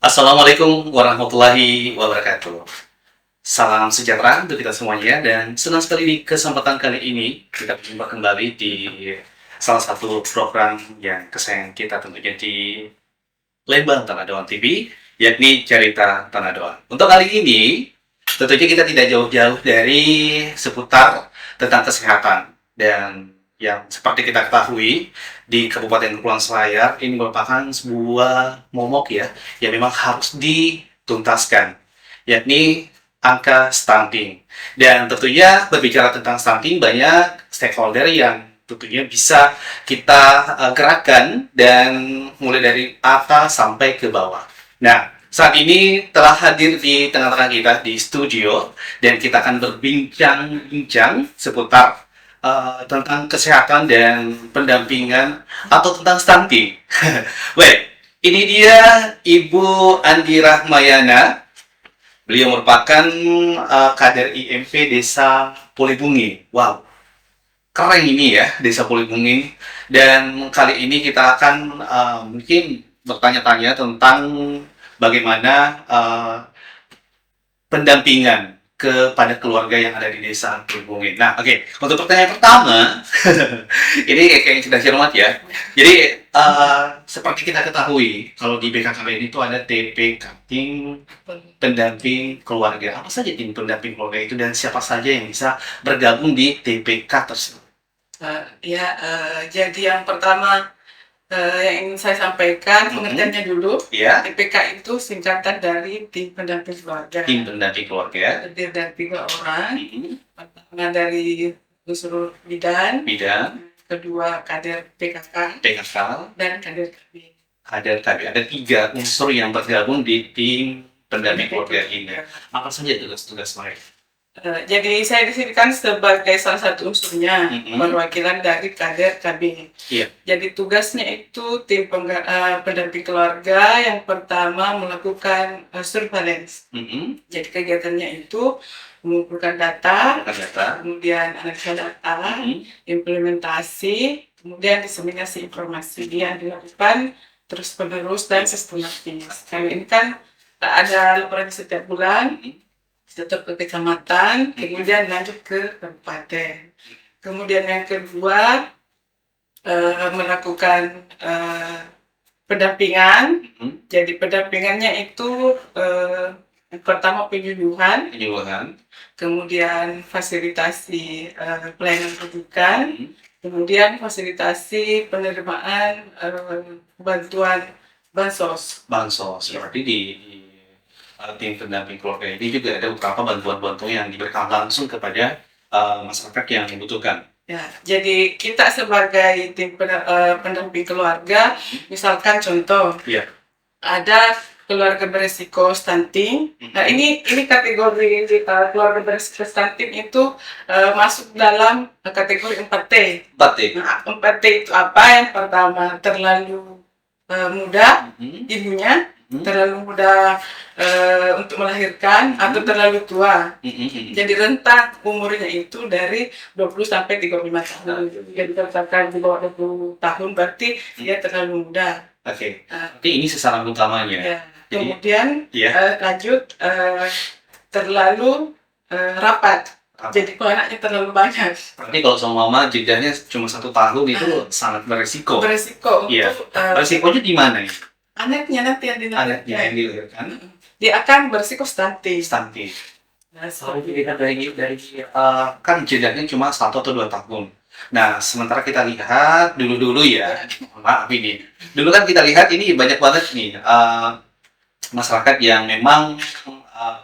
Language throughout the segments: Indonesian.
Assalamualaikum warahmatullahi wabarakatuh. Salam sejahtera untuk kita semuanya dan senang sekali di kesempatan kali ini kita berjumpa kembali di salah satu program yang kesayangan kita tentunya di Lembang Tanah Doang TV, yakni Cerita Tanah Doang. Untuk kali ini, tentunya kita tidak jauh-jauh dari seputar tentang kesehatan dan yang seperti kita ketahui di Kabupaten Kepulauan Selayar ini merupakan sebuah momok ya yang memang harus dituntaskan, yakni angka stunting. Dan tentunya berbicara tentang stunting banyak stakeholder yang tentunya bisa kita gerakkan dan mulai dari atas sampai ke bawah. Nah, saat ini telah hadir di tengah-tengah kita di studio dan kita akan berbincang-bincang seputar tentang kesehatan dan pendampingan atau tentang stunting. Baik, ini dia Ibu Andi Rahmayana. Beliau merupakan kader IMP Desa Polibungi. Wow, keren ini ya, Desa Polibungi. Dan kali ini kita akan mungkin bertanya-tanya tentang bagaimana pendampingan kepada keluarga yang ada di desa Polibungi. Nah, oke. Untuk pertanyaan pertama, ini kayak sudah cermat ya. Jadi, seperti kita ketahui, kalau di BKKBN itu ada TP Cutting pendamping keluarga. Apa saja tim pendamping keluarga itu dan siapa saja yang bisa bergabung di TPK tersebut? Jadi yang pertama yang ingin saya sampaikan pengertiannya dulu. Ya, TPK itu singkatan dari tim pendamping keluarga. tim pendamping keluarga. Terdiri dari 3 orang. Mhm. Pertama dari unsur bidan, Bidang, kedua kader PKK, PKK, dan kader KB. ada 3 unsur yang bergabung di tim pendamping keluarga ini. Apa saja tugas-tugas mereka? Jadi saya di sini kan sebagai salah satu unsurnya, perwakilan dari kader KB. Iya. Jadi tugasnya itu tim pendamping keluarga yang pertama melakukan surveillance. Jadi kegiatannya itu mengumpulkan data, kemudian analisa data, implementasi, kemudian diseminasi informasi yang dilakukan terus menerus dan sistematis. Kami ini kan ada laporan setiap bulan, tetap ke kecamatan, kemudian lanjut ke kabupaten. Kemudian yang kedua melakukan pendampingan. Jadi pendampingannya itu yang pertama penyuluhan, kemudian fasilitasi pelayanan rujukan, kemudian fasilitasi penerimaan bantuan bansos. Seperti di tim pendamping keluarga ini juga ada beberapa bantuan-bantuan yang diberikan langsung kepada masyarakat yang membutuhkan. Ya, jadi kita sebagai tim pendamping keluarga, misalkan contoh, ada keluarga beresiko stunting. Nah, ini kategori keluarga beresiko stunting itu masuk dalam kategori 4T. 4T. Nah, 4T itu apa? Yang pertama, terlalu muda ibunya, terlalu muda untuk melahirkan, atau terlalu tua. Jadi rentang umurnya itu dari 20 sampai 35 tahun. Jadi misalkan di bawah 20 tahun berarti dia terlalu muda. Oke. Jadi ini sasaran utamanya. Ya. Kemudian lanjut terlalu rapat. Jadi kalau anaknya terlalu banyak. Berarti kalau sama mama jedanya cuma 1 tahun itu sangat beresiko. Beresiko untuk Beresikonya di mana ya? Anaknya nanti yang dilahirkan. Dia akan beresiko stunting. Nah, kalau dilihat dari kan jedanya cuma 1 atau 2 tahun. Nah, sementara kita lihat dulu ya, maaf ini. Dulu kan kita lihat ini banyak banget nih masyarakat yang memang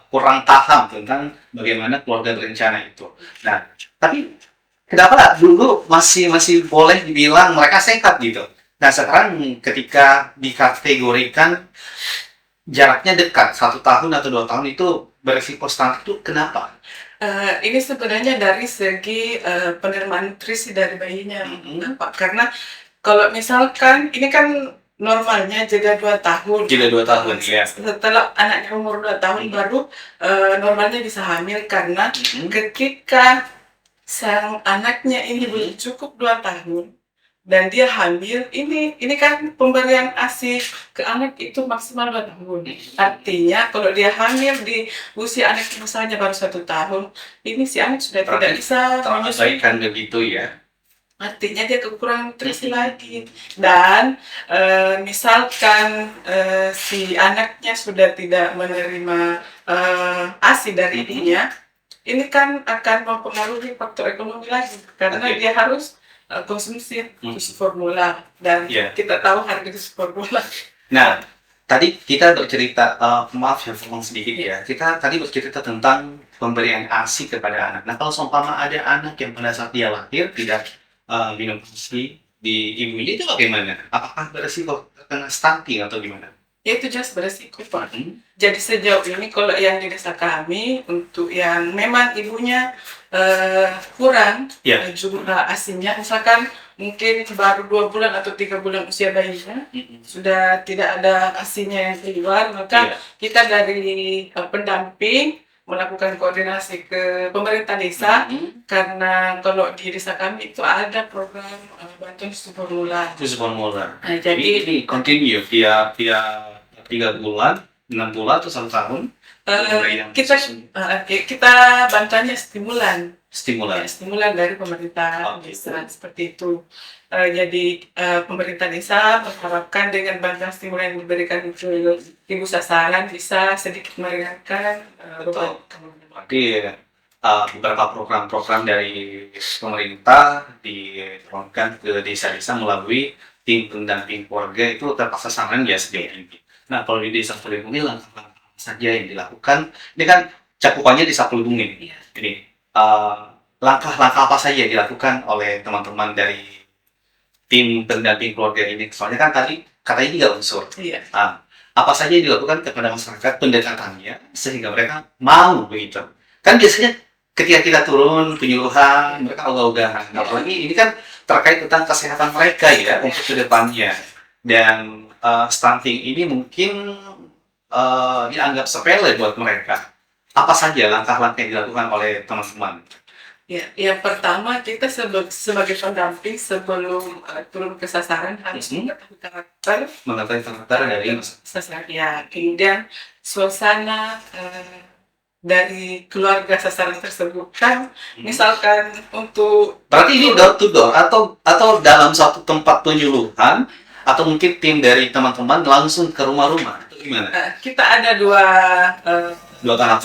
kurang paham tentang bagaimana keluarga berencana itu. Nah, tapi kenapa dulu masih boleh dibilang mereka sehat gitu? Nah, sekarang ketika dikategorikan jaraknya dekat 1 tahun atau 2 tahun itu beresiko stunting itu kenapa? Ini sebenarnya dari segi penerimaan nutrisi dari bayinya. Kenapa? Karena kalau misalkan ini kan normalnya jeda 2 tahun. Jeda 2 tahun, ya. Setelah anaknya umur 2 tahun baru normalnya bisa hamil, karena ketika sang anaknya ini belum cukup 2 tahun, dan dia hamil, ini kan pemberian ASI ke anak itu maksimal 2 tahun. Artinya kalau dia hamil di usia anak misalnya baru 1 tahun, ini si anak sudah tidak bisa menyusui. Terabaikan begitu ya. Artinya dia kekurangan nutrisi lagi. Dan misalkan si anaknya sudah tidak menerima ASI dari ibunya, ini kan akan mempengaruhi faktor ekonomi lagi karena dia harus konsumsi susu formula dan kita tahu harga susu formula. Nah, tadi kita bercerita, maaf ya potong sedikit ya. Kita tadi bercerita tentang pemberian ASI kepada anak. Nah, kalau seumpama ada anak yang pada saat dia lahir tidak minum ASI di ibunya, itu bagaimana? Apakah beresiko terkena stunting atau gimana? Ya itu jelas beresiko Pak. Jadi sejauh ini kalau yang di desa kami untuk yang memang ibunya kurang jumlah ASINya, misalkan mungkin baru 2 bulan atau 3 bulan usia bayinya sudah tidak ada ASINya yang keluar, maka kita dari pendamping melakukan koordinasi ke pemerintah desa karena kalau di desa kami itu ada program bantuan susu formula. Susu formula. Nah, jadi ini continue via 3 bulan, 6 bulan atau 1 tahun? Kita bantuannya stimulan dari pemerintah desa seperti itu. Jadi pemerintah desa mengharapkan dengan bantuan stimulan yang diberikan ke ibu sasaran bisa sedikit meringankan beban. Berarti beberapa program-program dari pemerintah diturunkan ke desa-desa melalui tim pendamping keluarga itu terpaksa saran ya sejauh ini. Nah, kalau di desa Pelindung ini langkah-langkah saja yang dilakukan, ini kan cakupannya desa Pelindung ini. Ini langkah-langkah apa saja yang dilakukan oleh teman-teman dari tim pendamping keluarga ini? Soalnya kan tadi katanya 3 unsur. Apa saja yang dilakukan kepada masyarakat pendekatannya sehingga mereka mau begitu? Kan biasanya ketika kita turun penyuluhan, mereka ogah-ogahan. Apalagi ini kan terkait tentang kesehatan mereka ya untuk kedepannya. Dan stunting ini mungkin dianggap sepele buat mereka. Apa saja langkah-langkah yang dilakukan oleh teman-teman? Ya, yang pertama kita sebagai pendamping sebelum turun ke sasaran harus mengetahui karakter dari sasaran. Ya, kemudian suasana dari keluarga sasaran tersebut kan, misalkan untuk. Berarti ini door to door atau dalam satu tempat penyuluhan? Atau mungkin tim dari teman-teman langsung ke rumah-rumah? Gimana? Kita ada dua tahap.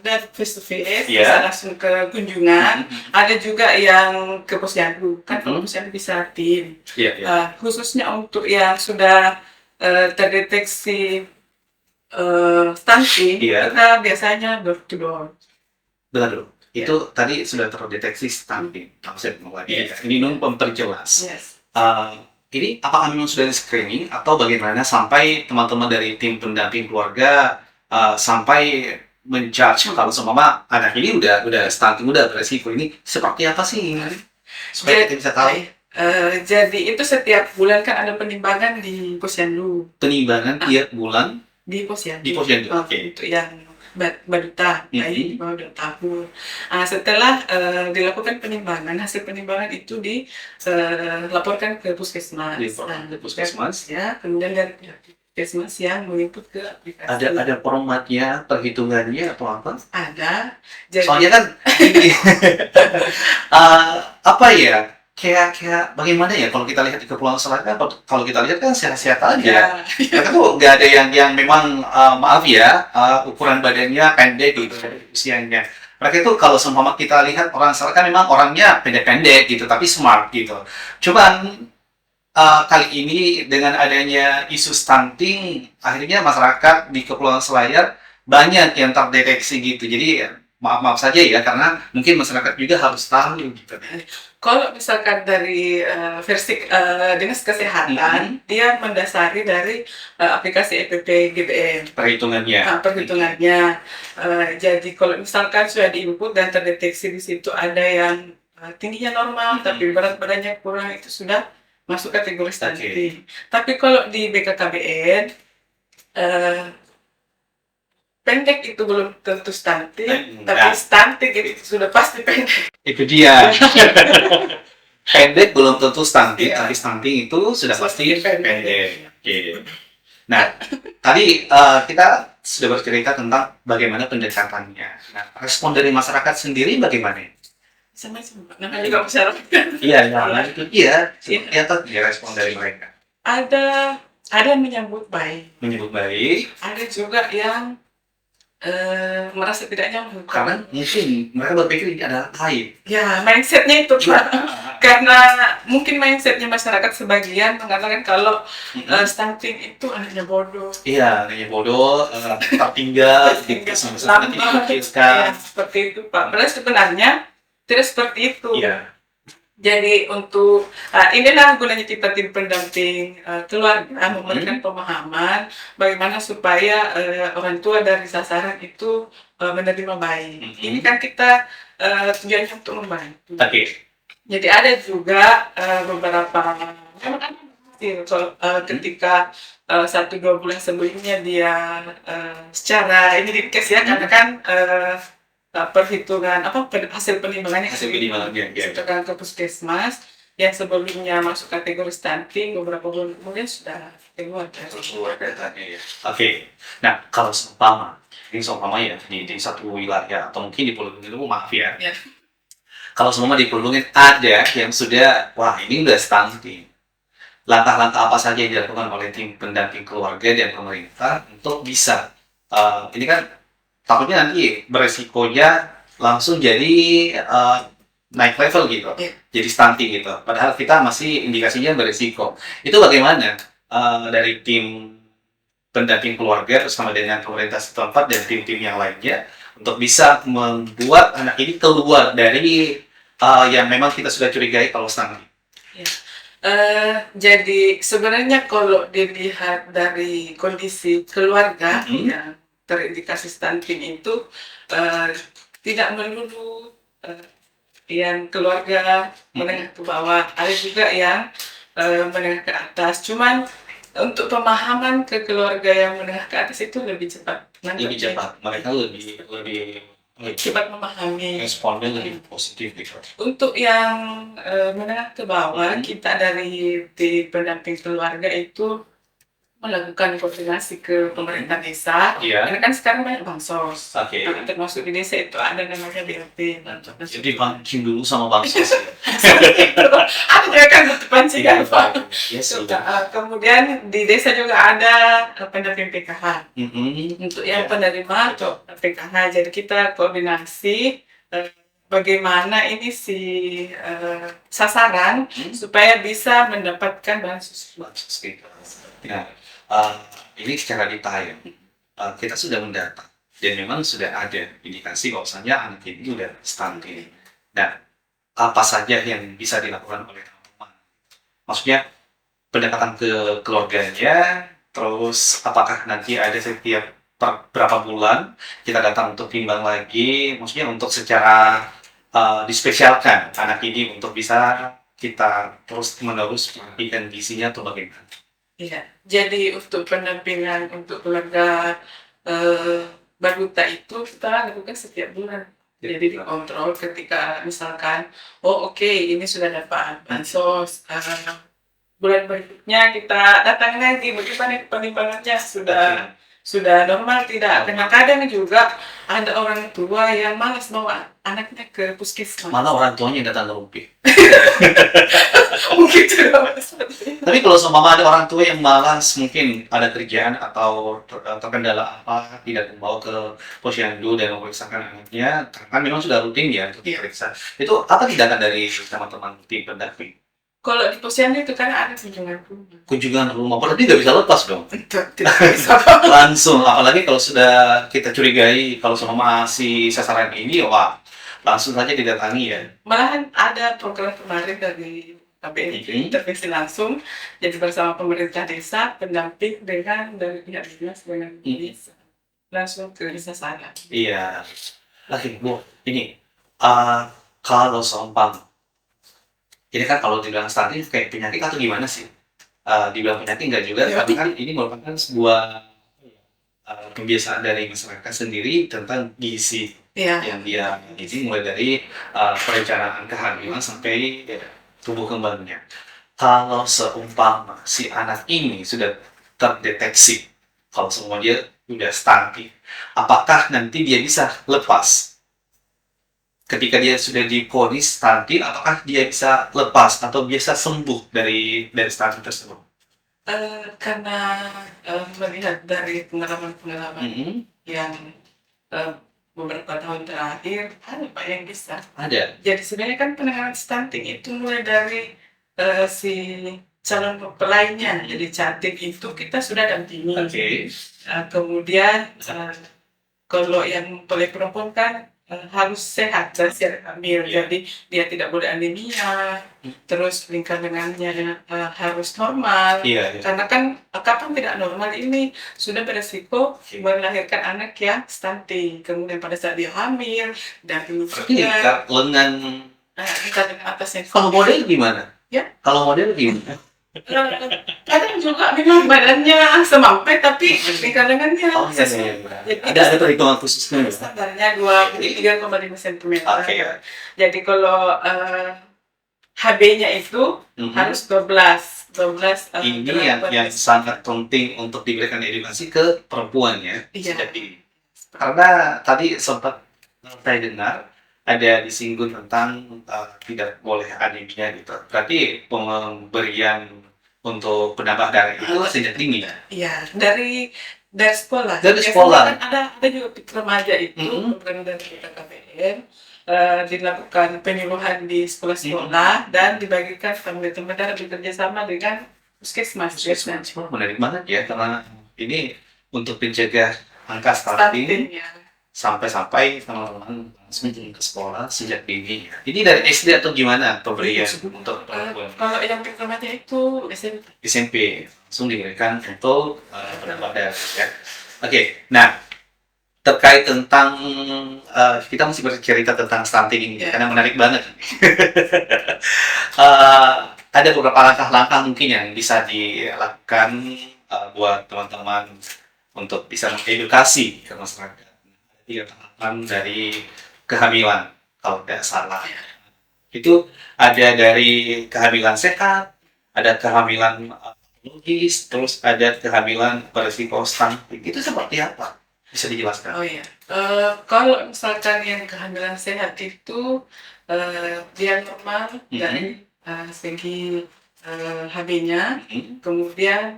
Ada face to face, bisa langsung ke kunjungan. Ada juga yang ke posyandu. Kan kalau posyandu bisa tim. Khususnya untuk yang sudah terdeteksi stunting, kita biasanya door to door. Betul. Itu tadi sudah terdeteksi stunting. Ini memperjelas. Ini apakah memang sudah di-screening atau bagaimana sampai teman-teman dari tim pendamping keluarga sampai menjudge kalau seumpama anak ini udah stunting, udah beresiko, ini seperti apa sih supaya kita bisa tahu? Jadi itu setiap bulan kan ada penimbangan di posyandu. Penimbangan tiap bulan di posyandu. Di posyandu. Untuk yang balita bayi di bawah 2 tahun. Setelah dilakukan penimbangan, hasil penimbangan itu dilaporkan ke puskesmas. Ke puskesmas. Ya, kemudian dari puskesmas yang menginput ke aplikasi. Ada formatnya, perhitungannya atau apa? Ada. Jadi, soalnya kan apa ya? Kayak bagaimana ya kalau kita lihat di Kepulauan Selayar, kalau kita lihat kan sehat-sehat aja. Mereka tuh nggak ada yang memang maaf ya ukuran badannya pendek gitu usianya. Mereka itu kalau seumpama kita lihat orang Selayar kan memang orangnya pendek-pendek gitu tapi smart gitu. Cobaan kali ini dengan adanya isu stunting, akhirnya masyarakat di Kepulauan Selayar banyak yang terdeteksi gitu. Jadi maaf saja ya karena mungkin masyarakat juga harus tahu gitu. Kalau misalkan dari versi Dinas Kesehatan, dia mendasari dari aplikasi EPP GBM. Perhitungannya. Jadi kalau misalkan sudah diinput dan terdeteksi di situ ada yang tingginya normal, tapi berat badannya kurang, itu sudah masuk kategori stunting. Tapi kalau di BKKBN, pendek itu belum tentu stunting, tapi stunting itu sudah pasti pendek. Itu dia. pendek belum tentu stunting, Iya. tapi stunting itu sudah pasti Pendek. pendek. Oke. Nah, tadi kita sudah bercerita tentang bagaimana pendekatannya. Nah, respon dari masyarakat sendiri bagaimana? Sama-sama. Namanya juga masyarakat. Iya, nah itu dia. Iya. Seperti apa dia respon dari mereka? Ada yang menyambut baik, Menyebut baik, ada juga yang merasa tidak nyaman. karena mungkin mereka berpikir ini adalah aib. Ya, mindsetnya itu Pak. Karena mungkin mindsetnya masyarakat sebagian mengatakan kalau stunting itu anaknya bodoh. Iya, hanya bodoh, tak tinggal, gitu, sampai nanti Lambat. dipikirkan. Ya, seperti itu Pak. Padahal sebenarnya tidak seperti itu. Iya. Jadi untuk inilah gunanya kita tim pendamping keluarga memberikan pemahaman bagaimana supaya orang tua dari sasaran itu menerima baik. Ini kan kita tujuannya untuk membantu. Oke. Jadi ada juga beberapa memang ada hasil ketika 1-2 bulan sebelumnya dia secara ini dikes ya karena kan perhitungan hasil penimbangannya Hasil penimbangannya, ya. ke puskesmas yang sebelumnya masuk kategori stunting beberapa bulan kemudian sudah keluar Datanya ya. Oke. Nah, kalau seumpama, ini seumpama ya di satu wilayah atau mungkin di Pulau Gunung, maaf ya. Ya. Kalau seumpama di Pulau Gunung ada yang sudah, wah ini udah stunting. Langkah-langkah apa saja yang dilakukan oleh tim pendamping keluarga dan pemerintah untuk bisa, ini kan takutnya nanti beresikonya langsung jadi naik level gitu, Iya. jadi stunting gitu. Padahal kita masih indikasinya beresiko. Itu bagaimana dari tim pendamping keluarga bersama dengan pemerintah setempat dan tim-tim yang lainnya untuk bisa membuat anak ini keluar dari yang memang kita sudah curigai kalau stunting. Jadi sebenarnya kalau dilihat dari kondisi keluarga yang terindikasi stunting itu tidak melulu yang keluarga menengah ke bawah, ada juga yang menengah ke atas. Cuman untuk pemahaman ke keluarga yang menengah ke atas itu lebih cepat. Lebih cepat, mereka lebih cepat memahami. responnya lebih positif gitu. Untuk yang menengah ke bawah, kita dari tim pendamping keluarga itu melakukan koordinasi ke pemerintah desa. Iya. Karena kan sekarang banyak bansos. Oke. Termasuk di desa itu ada namanya BLT. Jadi banking dulu sama bansos. Ada juga kan untuk pancingan Pak. Yes, Kemudian di desa juga ada pendamping PKH. Untuk yang penerima PKH, jadi kita koordinasi bagaimana ini si sasaran supaya bisa mendapatkan bansos. gitu. Nah, ini secara detail kita sudah mendata dan memang sudah ada indikasi bahwasannya anak ini sudah stunting. Nah, apa saja yang bisa dilakukan oleh teman-teman? Maksudnya pendekatan ke keluarganya, terus apakah nanti ada setiap berapa bulan kita datang untuk timbang lagi, maksudnya untuk secara dispesialkan anak ini untuk bisa kita terus menerus perhatikan gizinya atau bagaimana? Iya, jadi untuk pendampingan untuk keluarga balita itu kita lakukan setiap bulan. Jadi dikontrol ketika misalkan, ini sudah dapat bansos, bulan berikutnya kita datang lagi bagaimana penimbangannya sudah normal tidak. Karena kadang juga ada orang tua yang malas bawa anaknya ke puskesmas. Malah orang tuanya yang datang ke rumpi. Mungkin juga Tapi kalau seumpama ada orang tua yang malas, mungkin ada kerjaan atau terkendala apa, tidak membawa ke posyandu dan memeriksakan anaknya, karena memang sudah rutin ya untuk diperiksa. Itu apa tindakan dari teman-teman tim pendamping? Kalau di posyandu itu kan ada kunjungan rumah. Kunjungan rumah, berarti nggak bisa lepas dong? Tidak bisa. Langsung, apalagi kalau sudah kita curigai, kalau seumpama si sasaran ini, wah, langsung saja didatangi ya. Malahan ada program kemarin dari KBNI intervensi langsung, jadi bersama pemerintah desa, pendamping dengan dari pihak dinas dengan desa, langsung ke desa sana. Iya. Oke, Bu, ini kalau seumpama, ini kan kalau dibilang stunting kayak penyakit atau gimana sih? Dibilang penyakit enggak juga, karena kan ini merupakan sebuah kebiasaan dari masyarakat sendiri tentang gizi yang dia gizi mulai dari perencanaan kehamilan sampai tumbuh kembangnya. Kalau seumpama si anak ini sudah terdeteksi kalau semua dia sudah stunting, apakah nanti dia bisa lepas? Ketika dia sudah divonis stunting, apakah dia bisa lepas atau bisa sembuh dari stunting tersebut? Karena melihat dari pengalaman-pengalaman yang beberapa tahun terakhir, ada Pak yang bisa. Ada. Jadi sebenarnya kan penanganan stunting itu mulai dari si calon mempelainya. Jadi cantik itu kita sudah dampingi. Kemudian kalau yang mempelai perempuan kan harus sehat dan siap hamil. Jadi dia tidak boleh anemia. Terus lingkar lengannya harus normal. Karena kan kapan tidak normal ini sudah beresiko melahirkan anak yang stunting. Kemudian pada saat dia hamil dan lingkar lengan atasnya. Kalau model gimana? Ya. Kalau model gimana? Kadang juga memang badannya semampai tapi lingkar lengannya ada perhitungan khususnya. Standarnya 23,5 cm. Jadi kalau HB-nya itu harus 12. Ini yang sangat penting untuk diberikan edukasi ke perempuan ya. Karena tadi sempat saya dengar ada disinggung tentang tidak boleh anemia gitu. Berarti pemberian untuk penambah darah itu sejak dini. Iya, dari sekolah. Dari sekolah. Kan ada juga remaja itu program dari KKPM dilakukan penyuluhan di sekolah-sekolah dan dibagikan tambah darah bekerjasama dengan puskesmas. Menarik banget ya, karena ini untuk mencegah angka stunting. Sampai teman-teman langsung ke sekolah sejak dini. Ini dari SD atau gimana pemberian untuk perempuan? Kalau yang pertamanya itu SMP langsung diberikan untuk penambah darah ya. Oke, nah terkait tentang kita masih bercerita tentang stunting ini karena menarik banget. Ada beberapa langkah-langkah mungkin yang bisa dilakukan buat teman-teman untuk bisa mengedukasi ke masyarakat. 3 tahapan dari kehamilan kalau tidak salah. Itu ada dari kehamilan sehat, ada kehamilan logis, terus ada kehamilan berisiko stunting. Itu seperti apa? Bisa dijelaskan? Oh iya. Kalau misalkan yang kehamilan sehat itu dia normal dari segi HB-nya, kemudian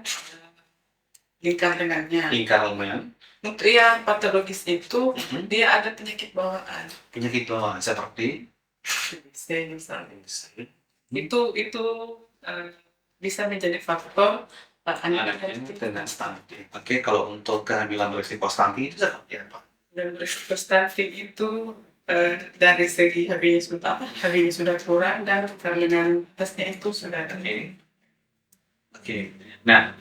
lingkar lengannya. Untuk yang patologis itu dia ada penyakit bawaan. Penyakit bawaan seperti misalnya. Itu bisa menjadi faktor anaknya dengan stunting. Oke, kalau untuk kehamilan berisiko stunting itu seperti apa? Dan berisiko stunting itu dari segi HB-nya sudah kurang dan kandungan tesnya itu sudah tinggi. Oke. Nah,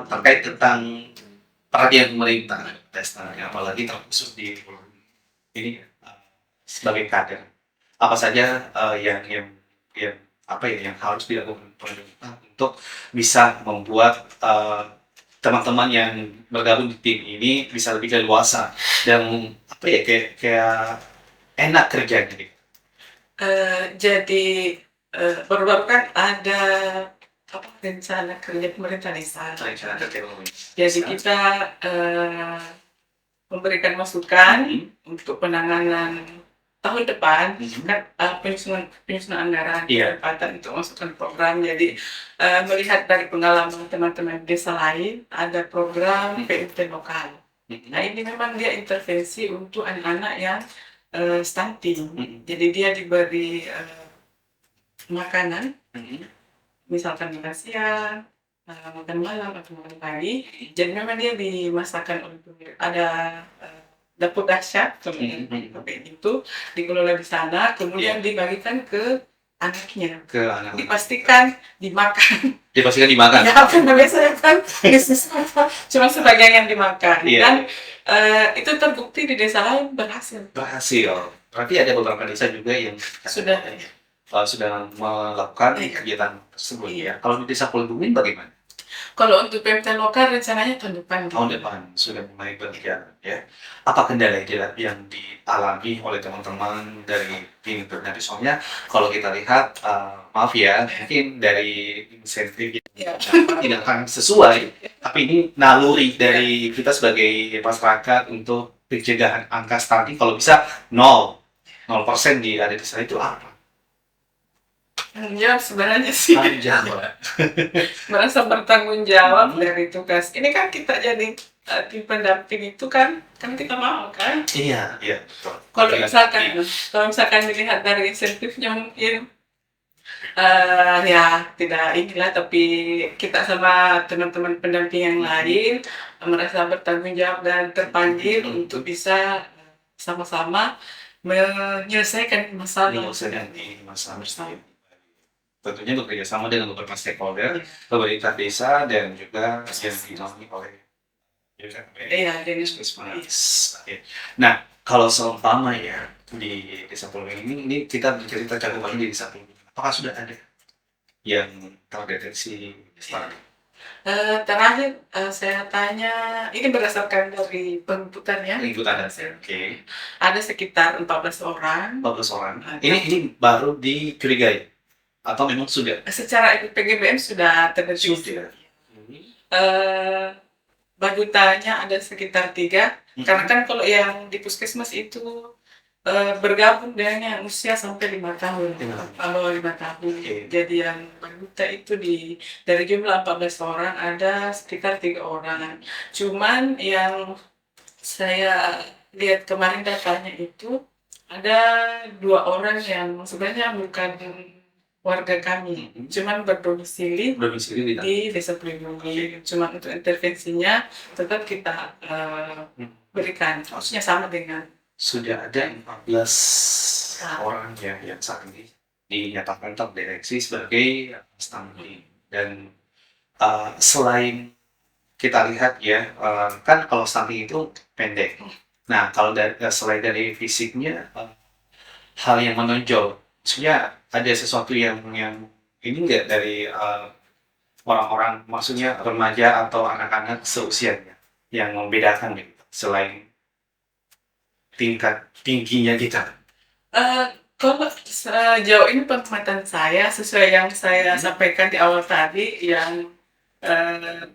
terkait tentang perhatian pemerintah testanya, apalagi terkhusus di ini sebagai kader, apa saja yang harus dilakukan pemerintah untuk bisa membuat teman-teman yang bergabung di tim ini bisa lebih leluasa dan kayak enak kerja gitu. Jadi baru-baru kan ada rencana kerja pemerintah desa. Jadi kita memberikan masukan untuk penanganan tahun depan kan penyusunan anggaran pendapatan untuk masukkan program. Jadi melihat dari pengalaman teman-teman desa lain ada program PUT lokal. Nah ini memang dia intervensi untuk anak-anak yang stunting. Jadi dia diberi makanan. Misalkan makan siang, makan malam atau makan pagi. Jadi memang dia dimasakkan oleh ada dapur dahsyat kemudian itu dikelola di sana, kemudian dibagikan ke anaknya. Dipastikan dimakan. Ya, karena biasanya kan cuma sebagian yang dimakan. Dan itu terbukti di desa lain berhasil. Berarti ada beberapa desa juga yang sudah melakukan kegiatan tersebut ya. Kalau di desa Pulbumin bagaimana? Kalau untuk PMT lokal rencananya tahun depan. Tahun depan sudah mulai berjalan ya. Apa kendala yang dialami oleh teman-teman dari tim Bernadi? Soalnya kalau kita lihat, maaf ya, mungkin dari insentif Ya. tidak akan sesuai, tapi ini naluri dari kita sebagai masyarakat untuk pencegahan angka stunting kalau bisa 0% di ada di sana itu apa? Ya sebenarnya sih Tanggung jawab. merasa bertanggung jawab dari tugas. Ini kan kita jadi tim pendamping itu kan kita mau kan. Iya, iya, betul. Kalau misalkan dilihat dari insentifnya mungkin ya tidak inilah, tapi kita sama teman-teman pendamping yang lain merasa bertanggung jawab dan terpanggil untuk bisa sama-sama menyelesaikan masalah. Menyelesaikan ini masalah bersama. Tentunya bekerja sama dengan beberapa stakeholder, pemerintah desa dan juga yang dinaungi oleh Oke. Nah, kalau seumpama ya di desa Pulau ini kita bercerita cakupannya di desa Pulau. Apakah sudah ada yang terdeteksi stunting? Terakhir saya tanya, ini berdasarkan dari penuntutan ya. Penuntutan, oke. Ada sekitar 14 orang. 14 orang. Ini baru dicurigai atau memang sudah? Secara PGBM sudah terdeteksi. Sudah. Balutanya ada sekitar 3, karena kan kalau yang di puskesmas itu bergabung dengan yang usia sampai 5 tahun. Kalau 5 tahun. Jadi yang baluta itu dari jumlah 14 orang ada sekitar 3 orang. Cuman yang saya lihat kemarin datanya itu ada 2 orang yang sebenarnya bukan warga kami, cuman berdomisili di desa Pelindungi. Cuman untuk intervensinya tetap kita berikan, maksudnya sama dengan. Sudah ada 14 orang ya yang saat ini dinyatakan terdeteksi sebagai stunting. Dan selain kita lihat ya, kan kalau stunting itu pendek. Nah, kalau selain dari fisiknya, hal yang menonjol, maksudnya ada sesuatu yang ini enggak dari orang-orang, maksudnya remaja atau anak-anak seusianya yang membedakan gitu, selain tingkat tingginya kita? Kalau sejauh ini pengamatan saya, sesuai yang saya sampaikan di awal tadi, yang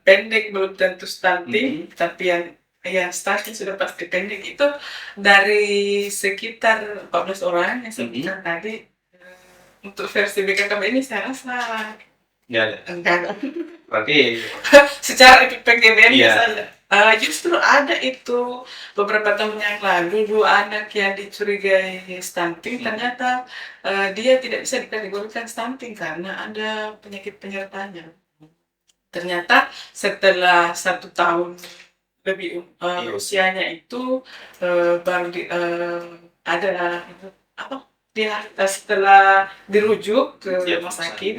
pendek belum tentu stunting, tapi yang stunting sudah pasti pendek, itu dari sekitar 14 orang yang sebutkan tadi. Untuk versi BKKB ini saya rasa enggak ada. Berarti secara PGBM saja. Justru ada itu beberapa tahun yang lalu 2 anak yang dicurigai stunting, ternyata dia tidak bisa dikategorikan stunting karena ada penyakit penyertanya. Ternyata setelah 1 tahun lebih usianya itu baru ada dia setelah dirujuk ke rumah sakit,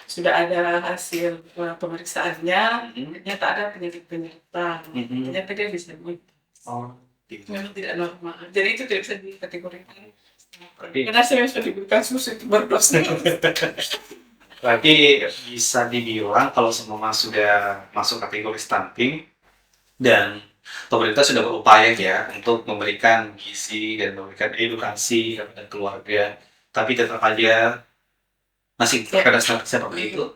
sudah ada hasil pemeriksaannya, ternyata ada penyakit penyerta, ternyata dia bisa memang tidak normal, jadi itu tidak bisa dikategorikan. Karena saya bisa diberikan susu itu berdosa. Berarti bisa dibilang kalau semua sudah masuk kategori stunting dan pemerintah sudah berupaya ya untuk memberikan gizi dan memberikan edukasi kepada keluarga, tapi tetap aja masih pada seperti itu,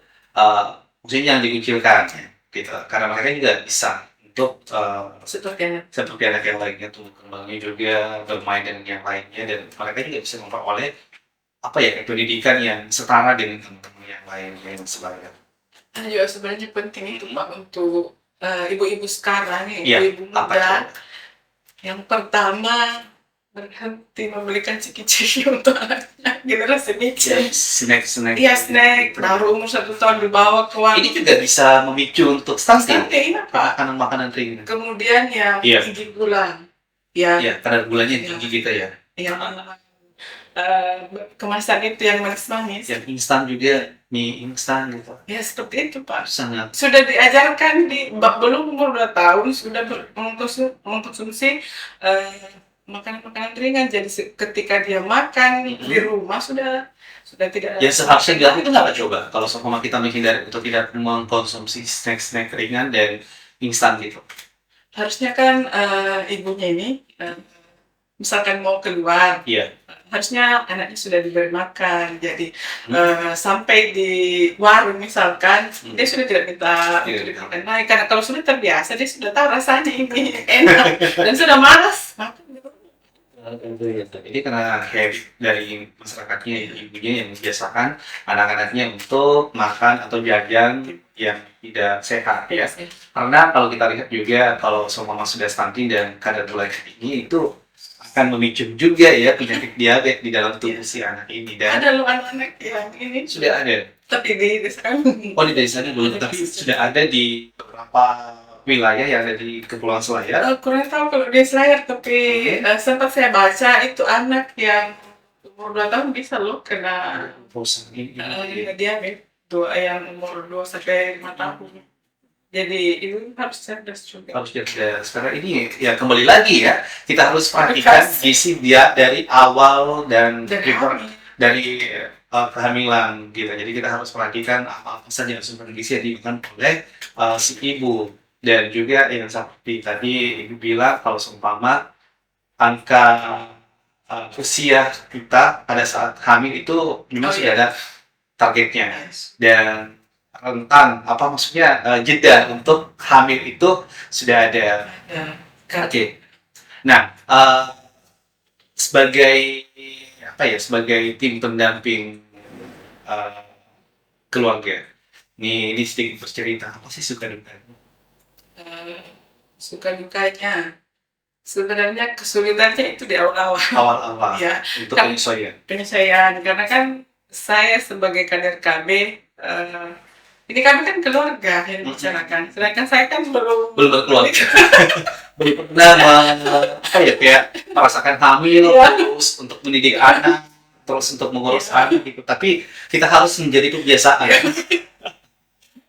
maksudnya yang dikucilkan gitu, karena mereka juga bisa untuk seperti anak yang lainnya tumbuh kembangnya juga, bermain dengan yang lainnya, dan mereka juga bisa memperoleh pendidikan yang setara dengan teman-teman yang lain yang sebaya. Juga sebenarnya penting itu Pak untuk ibu-ibu sekarang, ibu-ibu muda, yang pertama berhenti membelikan ciki-ciki untuk anaknya, generasi micin. Snack. Iya, snack. Baru umur 1 tahun dibawa ke warung. Ini juga bisa memicu untuk stunting. Pak. Makanan ringan. Kemudian yang tinggi gula. Iya, kadar gulanya tinggi gitu ya. Iya. Kemasan itu yang manis-manis. Yang instan juga, mie instan gitu. Ya seperti itu Pak. Sangat. Sudah diajarkan belum umur 2 tahun sudah mengkonsumsi makanan-makanan ringan. Jadi ketika dia makan di rumah sudah tidak. Yang seharusnya dilakukan itu apa coba? Kalau seumpama kita menghindari untuk tidak mengkonsumsi snack-snack ringan dan instan gitu. Harusnya kan ibunya ini misalkan mau keluar, Iya. harusnya anaknya sudah diberi makan. Jadi sampai di warung misalkan, dia sudah tidak minta untuk dimakan naik. Karena kalau sudah terbiasa, dia sudah tahu rasanya ini enak dan sudah malas makan. Jadi karena habit dari masyarakatnya, ibunya yang membiasakan anak-anaknya untuk makan atau jajan yang tidak sehat ya. Karena kalau kita lihat juga kalau seumpama sudah stunting dan kadar gula tinggi itu akan memicu juga ya penyakit diabetes di dalam tubuh si anak ini. Dan ada loh anak-anak yang ini sudah ada. tapi di desa Oh di desanya belum, tapi sudah ada di beberapa wilayah yang ada di Kepulauan Selayar. Kurang tahu kalau di Selayar, tapi sempat saya baca itu anak yang umur 2 tahun bisa loh kena diabetes, yang umur 2 sampai 5 tahun. Jadi itu harus cerdas juga. Harus cerdas. Karena ini ya kembali lagi ya, kita harus perhatikan gizi dia dari awal dan dari kehamilan gitu. Jadi kita harus perhatikan apa saja sumber gizi yang dimakan oleh si ibu. Dan juga yang seperti tadi ibu bilang kalau seumpama angka usia kita pada saat hamil itu memang sudah ada targetnya. Dan rentan apa maksudnya jeda untuk hamil itu sudah ada. Oke. Nah, sebagai apa ya, sebagai tim pendamping keluarga, ini sedikit bercerita apa sih suka dukanya? Suka dukanya sebenarnya kesulitannya itu di awal-awal. Awal-awal ya, untuk penyesuaian. Karena kan saya sebagai kader KB, ini kami kan keluarga yang dibicarakan, sedangkan saya kan belum berkeluarga. Belum pernah apa ya, kayak merasakan hamil, terus untuk mendidik anak, terus untuk mengurus anak gitu. Tapi kita harus menjadi kebiasaan.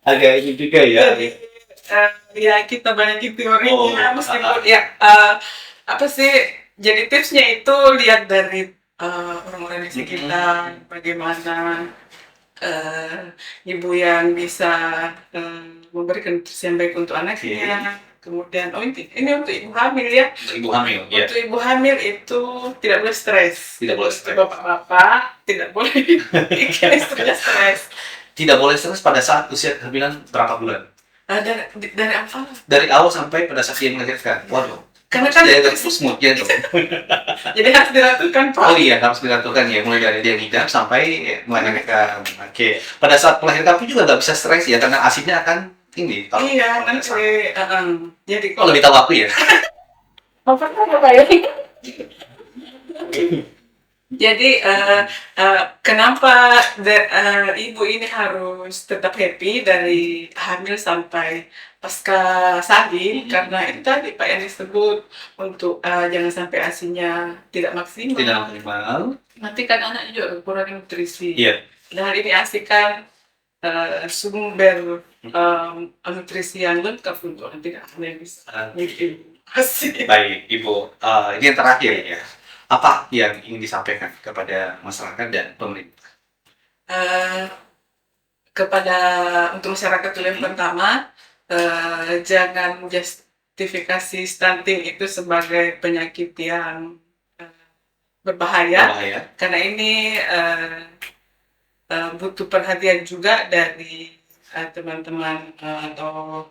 Agak ini juga ya. Jadi, ya kita banyakin teorinya, meskipun apa sih? Jadi tipsnya itu lihat dari orang-orang di sekitar, bagaimana ibu yang bisa memberikan nutrisi yang baik untuk anaknya. Kemudian, ini untuk ibu hamil ya. Ibu hamil, ya. Untuk ibu hamil itu tidak boleh stres. Tidak boleh stres. Bapak-bapak tidak boleh bikin istrinya stres. Tidak boleh stres pada saat usia kehamilan berapa bulan? Dari awal. Dari awal sampai pada saat dia melahirkan. Waduh. Karena kan dia agak smooth ya dong. Jadi harus diratukan, Pak. Oh iya, harus diratukan ya, mulai dari dia ngidam sampai melahirkan. Oke. Pada saat melahirkan pun juga nggak bisa stres ya, karena asidnya akan tinggi. Iya, nanti. Jadi kalau lebih tahu aku ya. Jadi kenapa ibu ini harus tetap happy dari hamil sampai pasca salin? Karena itu tadi Pak yang disebut untuk jangan sampai asinya tidak maksimal. Tidak maksimal. Nanti kan anaknya juga kurang nutrisi. Iya. Dan hari ini asi kan sumber nutrisi yang lengkap untuk nanti yang bisa asi. Baik, Ibu. Ini yang terakhir ya. Apa yang ingin disampaikan kepada masyarakat dan pemerintah? Untuk masyarakat dulu yang pertama, jangan justifikasi stunting itu sebagai penyakit yang berbahaya. Karena ini butuh perhatian juga dari teman-teman atau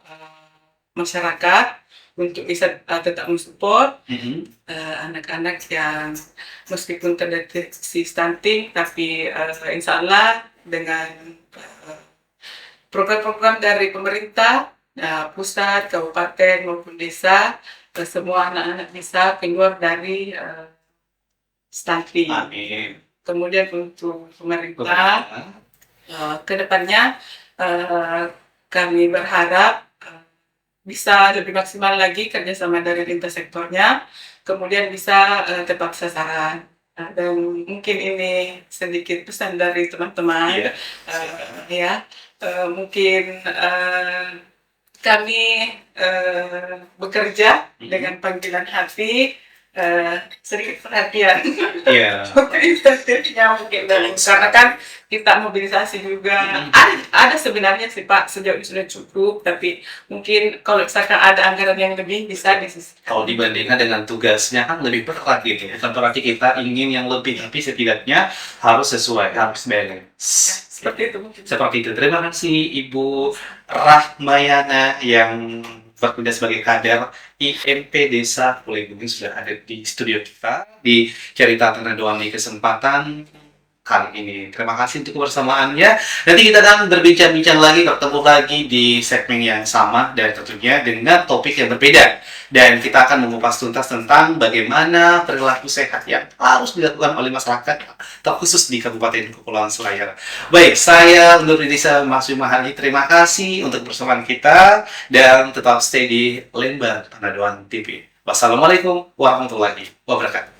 masyarakat untuk bisa tetap mensupport anak-anak yang meskipun terdeteksi stunting, tapi insya Allah dengan program-program dari pemerintah, pusat, kabupaten maupun desa, semua anak-anak bisa keluar dari stunting. Amin. Kemudian untuk pemerintah, kedepannya kami berharap bisa lebih maksimal lagi kerjasama dari lintas sektornya, kemudian bisa tepat sasaran. Dan mungkin ini sedikit pesan dari teman-teman, mungkin kami bekerja dengan panggilan hati sedikit perhatian. Iya. Insentifnya mungkin karena kan kita mobilisasi juga. Ada sebenarnya sih Pak, sejauh ini sudah cukup, tapi mungkin kalau misalkan ada anggaran yang lebih bisa disisihkan. Kalau dibandingkan dengan tugasnya kan lebih berat gitu. Bukan berarti kita ingin yang lebih, tapi setidaknya harus sesuai, harus balance. Seperti itu mungkin. Seperti itu. Terima kasih Ibu Rahmayana yang bertugas sebagai kader IMP Desa Pulegung sudah ada di studio kita di cerita Tanah Doang di kesempatan kali ini. Terima kasih untuk kebersamaannya. Nanti kita akan berbincang-bincang lagi, bertemu lagi di segmen yang sama dan tentunya dengan topik yang berbeda. Dan kita akan mengupas tuntas tentang bagaimana perilaku sehat yang harus dilakukan oleh masyarakat, terkhusus di Kabupaten Kepulauan Selayar. Baik, saya Nur Dinisa Mas Mahali. Terima kasih untuk kebersamaan kita dan tetap stay di Lembar Tanah Doang TV. Wassalamualaikum warahmatullahi wabarakatuh.